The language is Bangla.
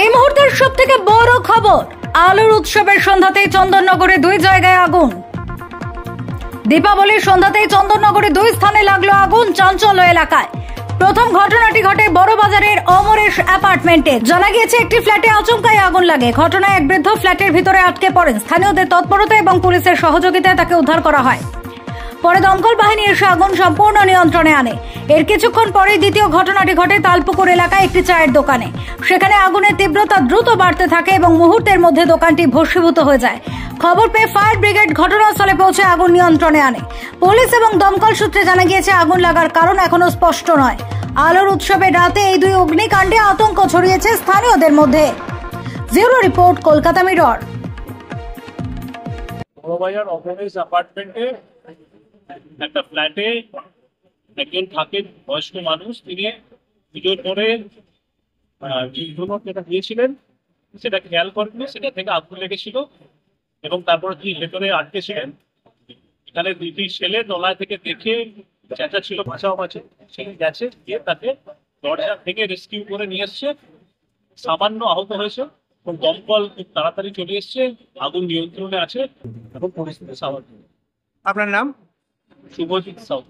এই মুহূর্তের সবথেকে বড় খবর, আলোর উৎসবের সন্ধ্যাতেই চন্দননগরে দুই জায়গায় আগুন। দীপাবলির সন্ধ্যাতেই চন্দননগরে দুই স্থানে লাগলো আগুন চাঞ্চল্য এলাকায়। প্রথম ঘটনাটি ঘটে বড়বাজারের অমরেশ অ্যাপার্টমেন্টে। জানা গিয়েছে একটি ফ্ল্যাটে আচমকাই আগুন লাগে। ঘটনায় এক বৃদ্ধ ফ্ল্যাটের ভিতরে আটকে পড়েন। স্থানীয়দের তৎপরতা এবং পুলিশের সহযোগিতায় তাকে উদ্ধার করা হয়। পরে দমকল বাহিনী এসে আগুন সম্পূর্ণ নিয়ন্ত্রণে আনে। এর কিছুক্ষণ পরেই দ্বিতীয় ঘটনাটি ঘটে তালপুকুর এলাকায় একটি চায়ের দোকানে। সেখানে আগুনের তীব্রতা দ্রুত বাড়তে থাকে এবং মুহূর্তের মধ্যে দোকানটি ভস্মীভূত হয়ে যায়। খবর পেয়ে ফায়ার ব্রিগেড ঘটনাস্থলে পৌঁছে আগুন নিয়ন্ত্রণে আনে। পুলিশ এবং দমকল সূত্রে জানা গিয়েছে আগুন লাগার কারণ এখনো স্পষ্ট নয়। আলোর উৎসবের রাতে এই দুই অগ্নিকাণ্ডে আতঙ্ক ছড়িয়েছে স্থানীয়দের মধ্যে। Bureau report, Kolkata Mirror. Burrabazar Amaresh অ্যাপার্টমেন্টে একটা ফ্ল্যাটে একজন থাকেন বয়স্ক মানুষ। তিনি পুজোর পরে যেটা দিয়েছিলেন সেটা খেয়াল করেননি, সেটা থেকে আগুন লেগেছিল এবং তারপরে তিনি ভেতরে আটকে ছিলেন। এখানে দুটি ছেলে তলায় থেকে দেখে চেঁচাচ্ছিল, বাঁচাও, ছেলে গেছে, গিয়ে তাকে দরজা থেকে রেস্কিউ করে নিয়ে এসছে। সামান্য আহত হয়েছে এবং দমকল খুব তাড়াতাড়ি চলে এসছে, আগুন নিয়ন্ত্রণে আছে এবং পরিস্থিতি স্বাভাবিক। আপনার নাম? শুভজিৎ সাউ।